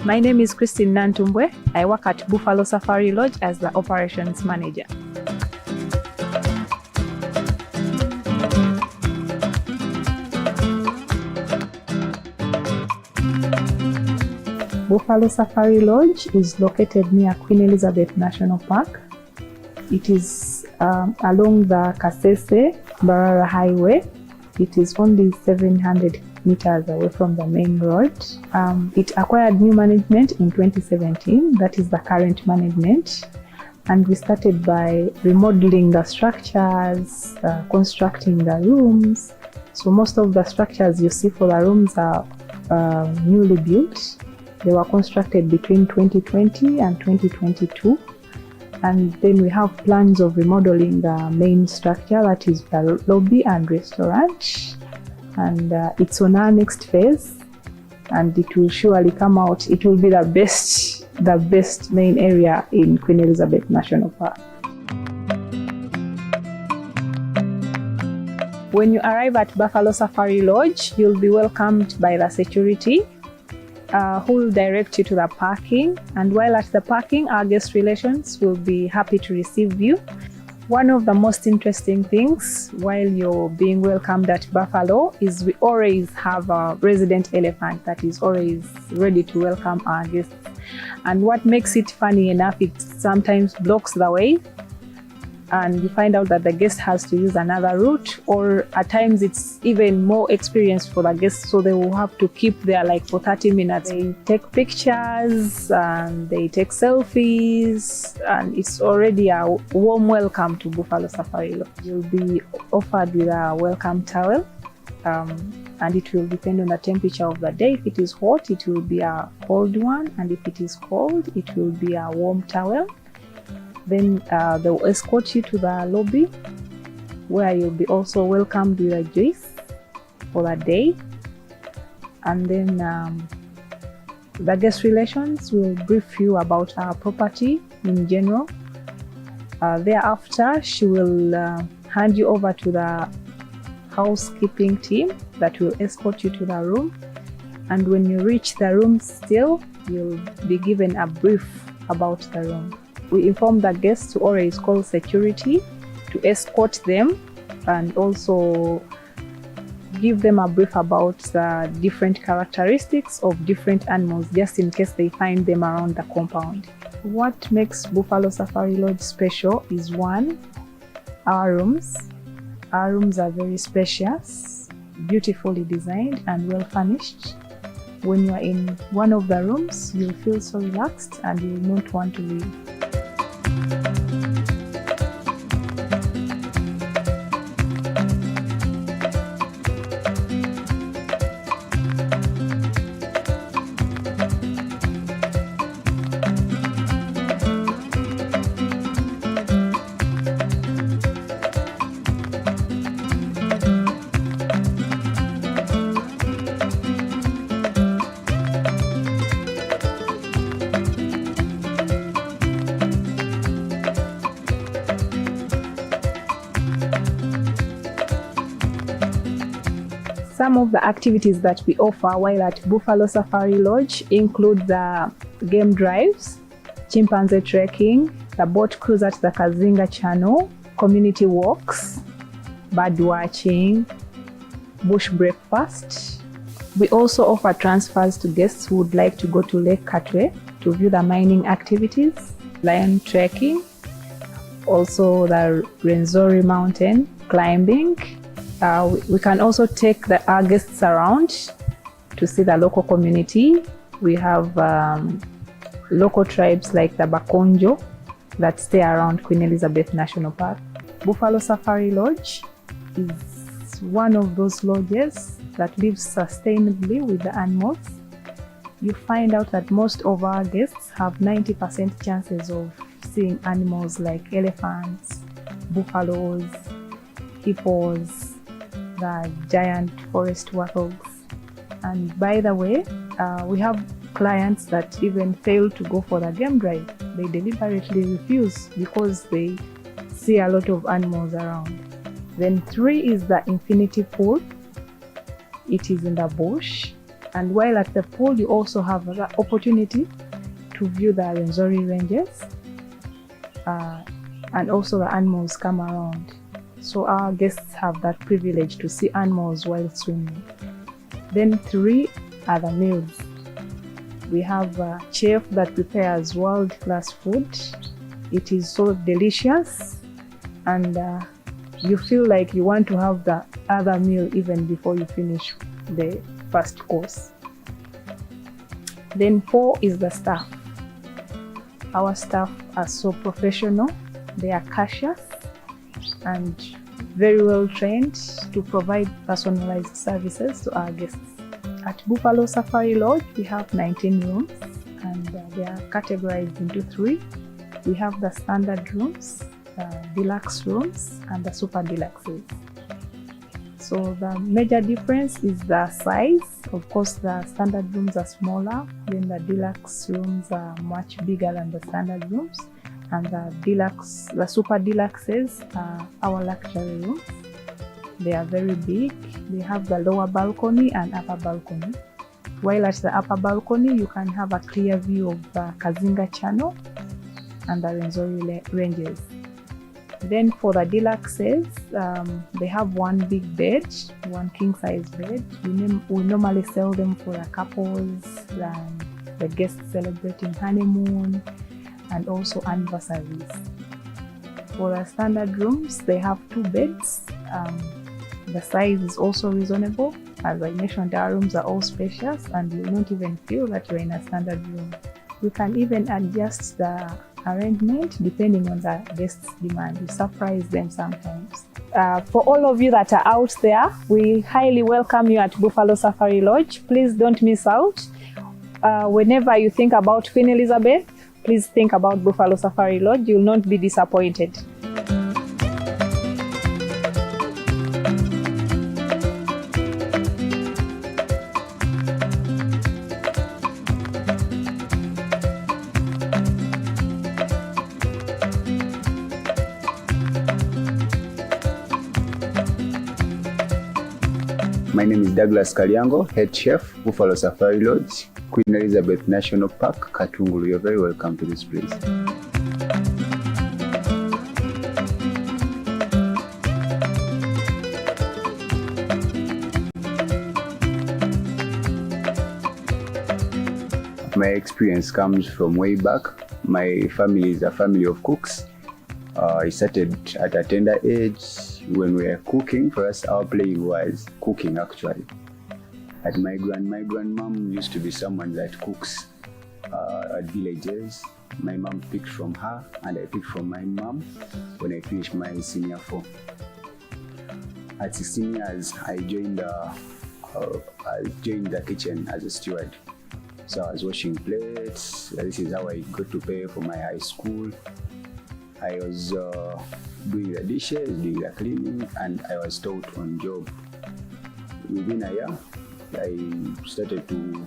My name is Christine Nantumbwe. I work at Buffalo Safari Lodge as the operations manager. Buffalo Safari Lodge is located near Queen Elizabeth National Park. It is along the Kasese-Mbarara Highway. It is only 700 meters away from the main road. It acquired new management in 2017, that is the current management. And we started by remodeling the structures, constructing the rooms. So most of the structures you see for the rooms are newly built. They were constructed between 2020 and 2022. And then we have plans of remodeling the main structure, that is the lobby and restaurant. And it's on our next phase, and it will surely come out. It will be the best main area in Queen Elizabeth National Park. When you arrive at Buffalo Safari Lodge, you'll be welcomed by the security who will direct you to the parking. And while at the parking, our guest relations will be happy to receive you. One of the most interesting things while you're being welcomed at Buffalo is we always have a resident elephant that is always ready to welcome our guests. And what makes it funny enough, it sometimes blocks the way, and you find out that the guest has to use another route, or at times it's even more experience for the guests, so they will have to keep there like for 30 minutes. They take pictures and they take selfies, and it's already a warm welcome to Buffalo Safari Lodge. You'll be offered with a welcome towel, and it will depend on the temperature of the day. If it is hot, it will be a cold one, and if it is cold, it will be a warm towel. Then they will escort you to the lobby, where you'll be also welcomed with a juice for the day. And then the guest relations will brief you about our property in general. Thereafter, she will hand you over to the housekeeping team that will escort you to the room. And when you reach the room still, you'll be given a brief about the room. We inform the guests to always call security to escort them, and also give them a brief about the different characteristics of different animals, just in case they find them around the compound. What makes Buffalo Safari Lodge special is, one, our rooms. Our rooms are very spacious, beautifully designed and well furnished. When you are in one of the rooms, you'll feel so relaxed and you will not want to leave. Some of the activities that we offer while at Buffalo Safari Lodge include the game drives, chimpanzee trekking, the boat cruise at the Kazinga Channel, community walks, bird watching, bush breakfast. We also offer transfers to guests who would like to go to Lake Katwe to view the mining activities, lion trekking, also the Rwenzori mountain climbing. We can also take our guests around to see the local community. We have local tribes like the Bakonjo that stay around Queen Elizabeth National Park. Buffalo Safari Lodge is one of those lodges that lives sustainably with the animals. You find out that most of our guests have 90% chances of seeing animals like elephants, buffaloes, hippos, the giant forest warthogs. And by the way, we have clients that even fail to go for the game drive. They deliberately refuse because they see a lot of animals around. Then 3 is the infinity pool. It is in the bush. And while at the pool, you also have the opportunity to view the Rwenzori ranges, and also the animals come around. So our guests have that privilege to see animals while swimming. Then 3 are the meals. We have a chef that prepares world-class food. It is so delicious, and you feel like you want to have the other meal even before you finish the first course. Then 4 is the staff. Our staff are so professional. They are cautious and very well trained to provide personalized services to our guests. At Buffalo Safari Lodge, we have 19 rooms, and they are categorized into 3. We have the standard rooms, the deluxe rooms, and the super deluxes. So the major difference is the size. Of course, the standard rooms are smaller, then the deluxe rooms are much bigger than the standard rooms, and the super deluxes are our luxury rooms. They are very big. They have the lower balcony and upper balcony. While at the upper balcony, you can have a clear view of the Kazinga Channel and the Rwenzori ranges. Then for the deluxes, they have one big bed, one king-size bed. We normally sell them for the couples, the guests celebrating honeymoon, and also anniversaries. For the standard rooms, they have 2 beds. The size is also reasonable. As I mentioned, our rooms are all spacious, and you won't even feel that you're in a standard room. We can even adjust the arrangement depending on the guest's demand. We surprise them sometimes. For all of you that are out there, we highly welcome you at Buffalo Safari Lodge. Please don't miss out. Whenever you think about Queen Elizabeth, please think about Buffalo Safari Lodge. You'll not be disappointed. My name is Douglas Kalyango, Head Chef, Buffalo Safari Lodge, Queen Elizabeth National Park, Katungulu. You're very welcome to this place. My experience comes from way back. My family is a family of cooks. I started at a tender age. When we were cooking, for us, our playing was cooking actually. At my grandmom used to be someone that cooks at villages. My mom picked from her, and I picked from my mom when I finished my senior 4. At 16 years, I joined the kitchen as a steward. So I was washing plates. This is how I got to pay for my high school. I was doing the dishes, doing the cleaning, and I was taught on job. Within a year, I started to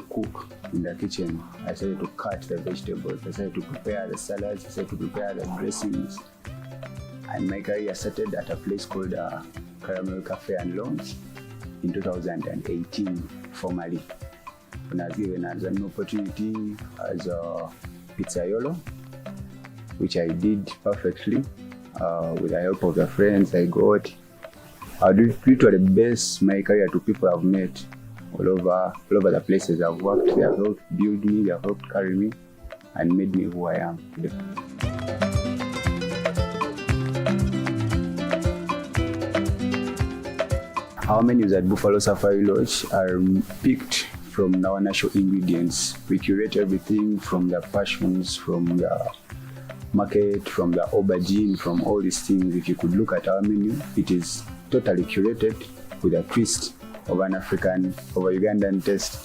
cook in the kitchen. I started to cut the vegetables. I started to prepare the salads. I started to prepare the dressings. And my career started at a place called Caramel Cafe and Lounge in 2018, formally. When I was given as an opportunity as a pizzaiolo, which I did perfectly with the help of the friends I got. I do the best my career to people I've met all over the places I've worked. They have helped build me, they have helped carry me, and made me who I am today. Our menus at Buffalo Safari Lodge are picked from our natural ingredients. We curate everything from the passions, from the market, from the aubergine, from all these things. If you could look at our menu, it is totally curated with a twist of an Ugandan taste.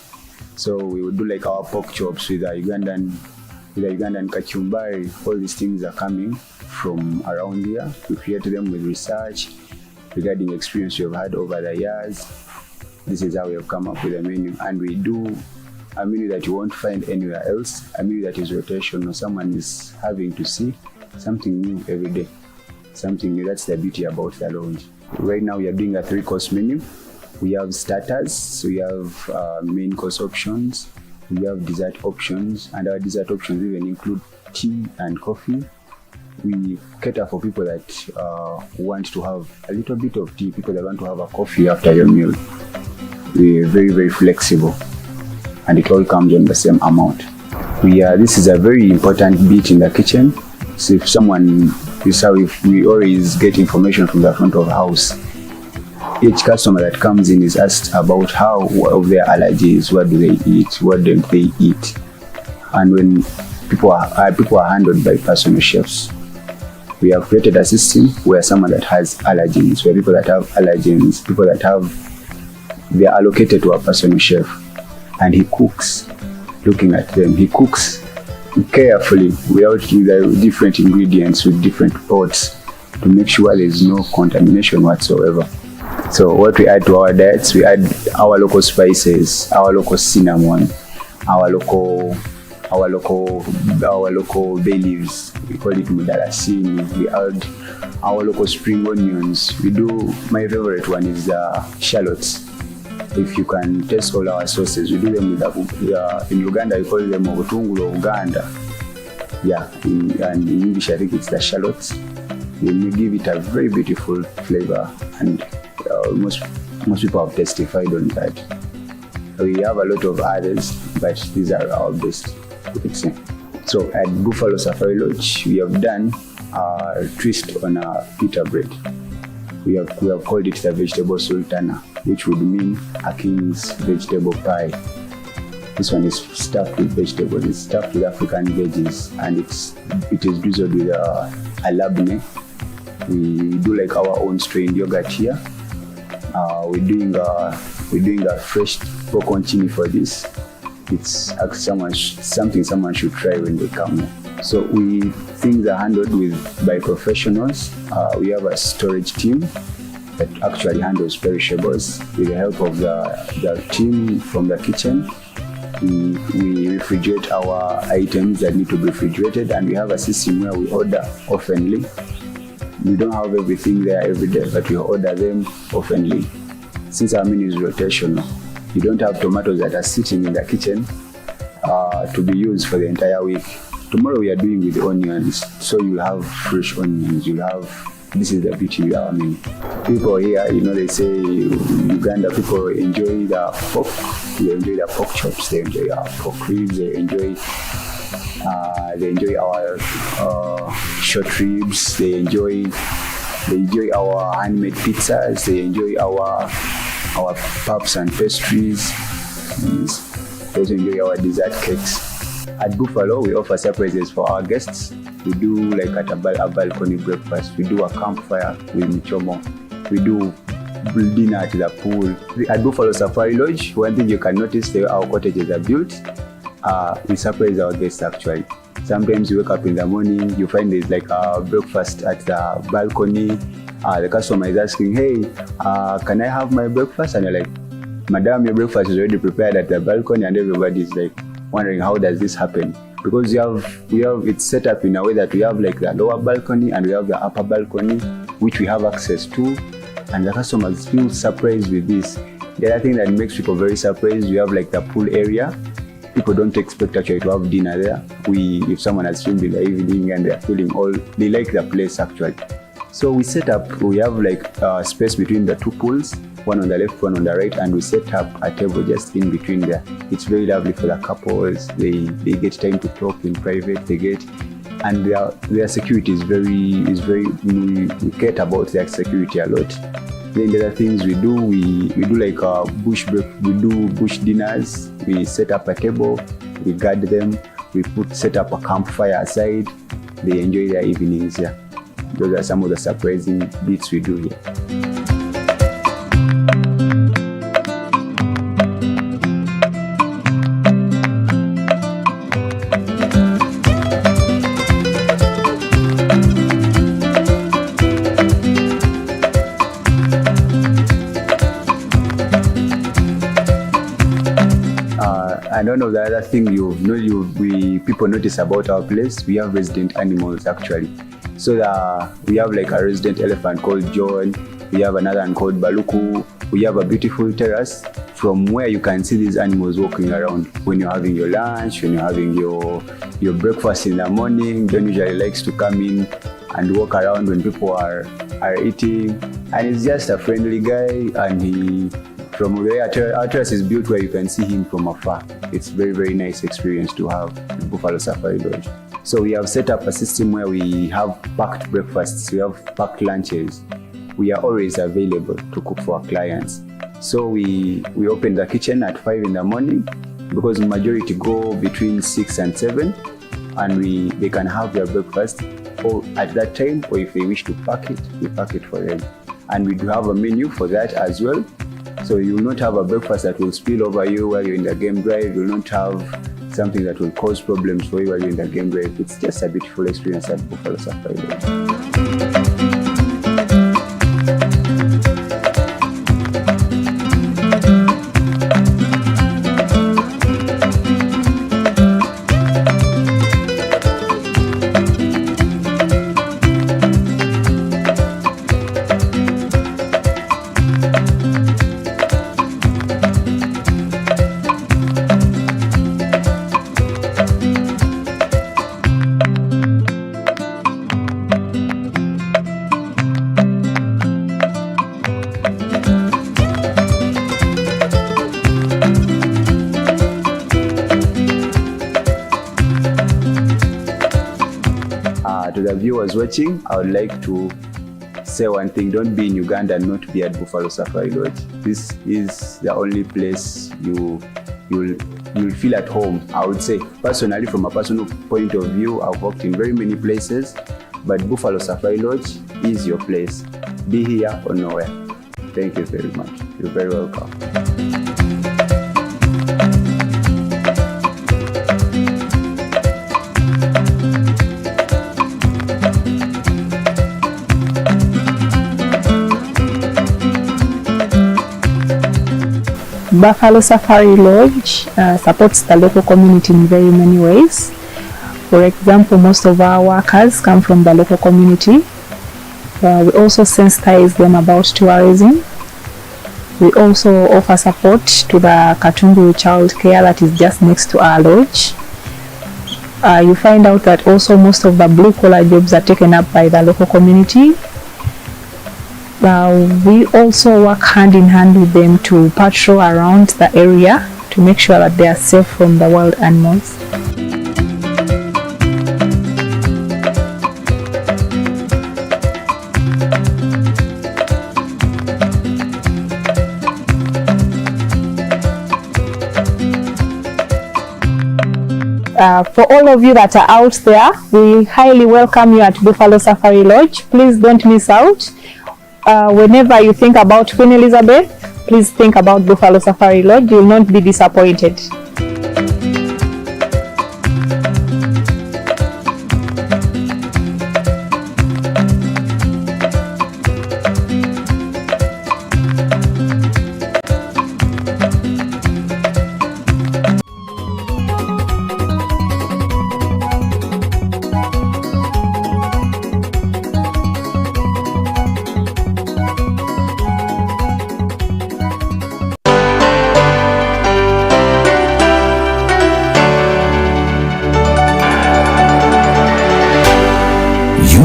So we would do like our pork chops with a Ugandan kachumbari. All these things are coming from around here. We create them with research regarding experience we've had over the years. This is how we have come up with a menu, and we do a menu that you won't find anywhere else, a menu that is rotational. Someone is having to see something new every day, something new. That's the beauty about the lounge. Right now we are doing a 3-course menu. We have starters, we have main course options, we have dessert options, and our dessert options even include tea and coffee. We cater for people that want to have a little bit of tea, people that want to have a coffee after your meal. We're very, very flexible, and it all comes on the same amount. This is a very important bit in the kitchen. So if we always get information from the front of the house. Each customer that comes in is asked about what of their allergies, what do they eat, what don't they eat. And when people are handled by personal chefs, we have created a system where someone that has allergens, where people that have allergens, they are allocated to a personal chef, and he cooks looking at them. He cooks carefully without the different ingredients with different pots to make sure there is no contamination whatsoever. So what we add to our diets, we add our local spices, our local cinnamon, our local bay leaves. We call it mudarasini. We add our local spring onions. My favorite one is shallots. If you can taste all our sauces, we do them with in Uganda we call them obutungulu Uganda. And in English I think it's the shallots. We give it a very beautiful flavor, and most people have testified on that. We have a lot of others, but these are our best. So at Buffalo Safari Lodge, we have done a twist on a pita bread. We have called it the vegetable sultana, which would mean a king's vegetable pie. This one is stuffed with vegetables. It's stuffed with African veggies, and it is drizzled with a labne. We do like our own strained yogurt here. We're doing a fresh pork for this. It's something someone should try when they come here. So things are handled by professionals. We have a storage team that actually handles perishables with the help of the team from the kitchen. We refrigerate our items that need to be refrigerated, and we have a system where we order oftenly. We don't have everything there every day, but we order them oftenly. Since our menu is rotational, you don't have tomatoes that are sitting in the kitchen to be used for the entire week. Tomorrow we are doing with onions, so you'll have fresh onions. This is the beauty of our menu. People here, they say Uganda people enjoy the pork. They enjoy the pork chops. They enjoy our pork ribs. They enjoy our short ribs. They enjoy our handmade pizzas. They enjoy our puffs and pastries. They also enjoy our dessert cakes. At Buffalo, we offer surprises for our guests. We do like at a balcony breakfast. We do a campfire with michomo. We do dinner at the pool. At Buffalo Safari Lodge, one thing you can notice, the way our cottages are built, we surprise our guests actually. Sometimes you wake up in the morning, you find there's like a breakfast at the balcony. The customer is asking, hey, can I have my breakfast? And you're like, madam, your breakfast is already prepared at the balcony, and everybody's like wondering how does this happen? Because we have it's set up in a way that we have like the lower balcony and we have the upper balcony, which we have access to, and the customers feel surprised with this. The other thing that makes people very surprised, we have like the pool area. People don't expect actually to have dinner there. If someone has filmed in the evening and they're feeling they like the place actually. So we have like space between the two pools, one on the left, one on the right, and we set up a table just in between there. It's very lovely for the couples. They get time to talk in private. And their security is very. We care about their security a lot. Then the other things we do like we do bush dinners. We set up a table, we guard them, we set up a campfire aside. They enjoy their evenings here. Those are some of the surprising bits we do here. And one of the other thing people notice about our place, we have resident animals actually. So we have like a resident elephant called John. We have another one called Baluku. We have a beautiful terrace from where you can see these animals walking around. When you're having your lunch, when you're having your breakfast in the morning, John usually likes to come in and walk around when people are eating. And he's just a friendly guy, and from the way our terrace is built where you can see him from afar. It's very, very nice experience to have at Buffalo Safari Lodge. So we have set up a system where we have packed breakfasts, we have packed lunches. We are always available to cook for our clients. So we open the kitchen at 5 in the morning because the majority go between 6 and 7, and they can have their breakfast or at that time, or if they wish to pack it, we pack it for them. And we do have a menu for that as well. So you will not have a breakfast that will spill over you while you're in the game drive. You will not have something that will cause problems for you while you're in the game drive. It's just a beautiful experience at Buffalo Safari Lodge. To the viewers watching, I would like to say one thing: don't be in Uganda and not be at Buffalo Safari Lodge. This is the only place you'll feel at home. I would say personally, from a personal point of view, I've worked in very many places, but Buffalo Safari Lodge is your place. Be here or nowhere. Thank you very much. You're very welcome. Buffalo Safari Lodge supports the local community in very many ways. For example, most of our workers come from the local community. We also sensitize them about tourism. We also offer support to the Katungu child care that is just next to our lodge. You find out that also most of the blue collar jobs are taken up by the local community. We also work hand in hand with them to patrol around the area to make sure that they are safe from the wild animals. For all of you that are out there, we highly welcome you at Buffalo Safari Lodge. Please don't miss out. Whenever you think about Queen Elizabeth, please think about Buffalo Safari Lodge. You will not be disappointed.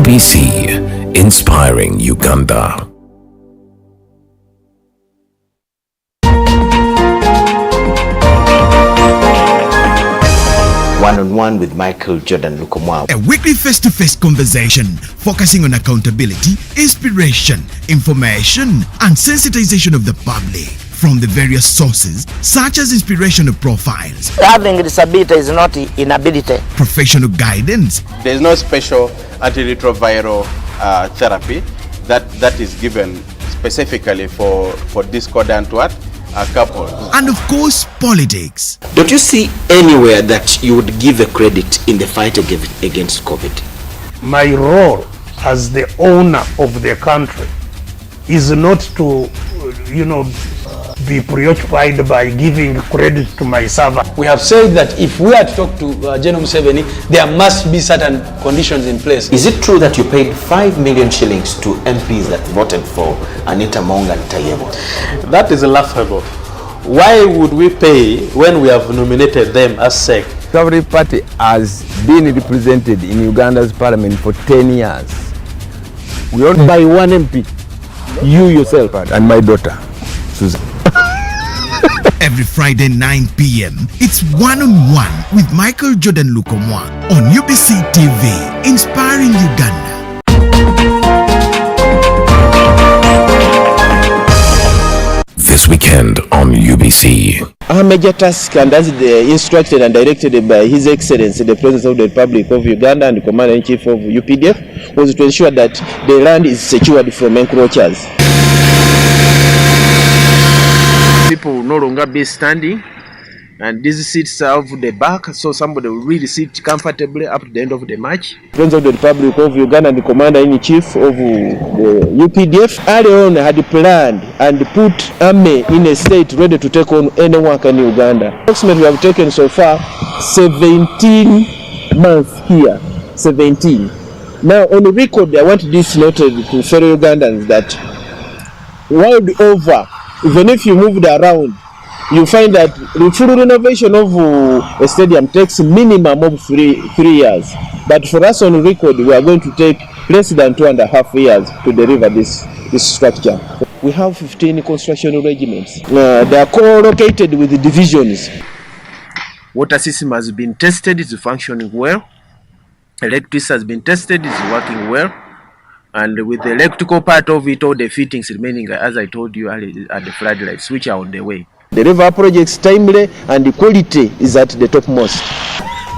UBC, inspiring Uganda. One-on-one with Michael Jordan Lukomwa. A weekly face-to-face conversation focusing on accountability, inspiration, information, and sensitization of the public from the various sources such as inspirational profiles. Having a disability is not inability. Professional guidance. There is no special antiretroviral therapy that is given specifically for discordant couples. And of course, politics. Don't you see anywhere that you would give a credit in the fight against COVID? My role as the owner of the country is not to, be preoccupied by giving credit to my server. We have said that if we are to talk to General Museveni, there must be certain conditions in place. Is it true that you paid 5 million shillings to MPs that voted for Anita Monga and Tayebo? That is laughable. Why would we pay when we have nominated them as SEC? Every party has been represented in Uganda's parliament for 10 years. We only buy one MP, you yourself and my daughter, Susan. Every Friday 9 p.m. it's one-on-one with Michael Jordan Lukomwa on UBC TV, inspiring Uganda. This weekend on UBC. Our major task, and as instructed and directed by His Excellency the President of the Republic of Uganda and Commander-in-Chief of UPDF, was to ensure that the land is secured from encroachers. People will no longer be standing, and these seats are of the back, so somebody will really sit comfortably up to the end of the match. President of the Republic of Uganda and the Commander-in-Chief of the UPDF early on had planned and put army in a state ready to take on any work in Uganda. Approximately we have taken so far 17 months here, 17. Now on the record, I want this noted to fellow Ugandans that world over, even if you moved around, you find that the full renovation of a stadium takes minimum of three years. But for us on record, we are going to take less than 2.5 years to deliver this structure. We have 15 construction regiments. They are co-located with the divisions. Water system has been tested, it's functioning well. Electricity has been tested, it's working well. And with the electrical part of it, all the fittings remaining, as I told you, are the floodlights, which are on the way. The river project's timely and the quality is at the topmost.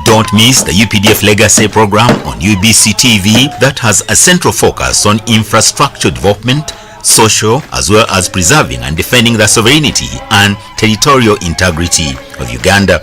Don't miss the UPDF Legacy program on UBC TV that has a central focus on infrastructure development, social, as well as preserving and defending the sovereignty and territorial integrity of Uganda.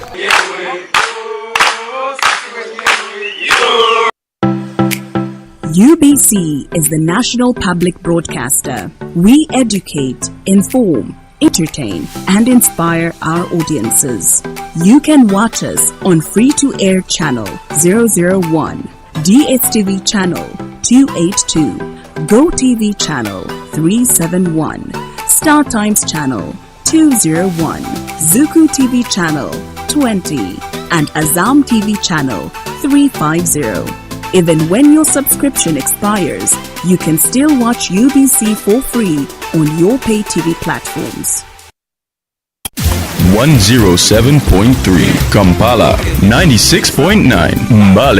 UBC is the national public broadcaster. We educate, inform, entertain and inspire our audiences. You can watch us on free-to-air channel 001, DSTV channel 282, GoTV channel 371, Star Times channel 201, Zuku TV channel 20 and Azam TV channel 350. Even when your subscription expires, you can still watch UBC for free on your pay TV platforms. 107.3 Kampala, 96.9 Mbale,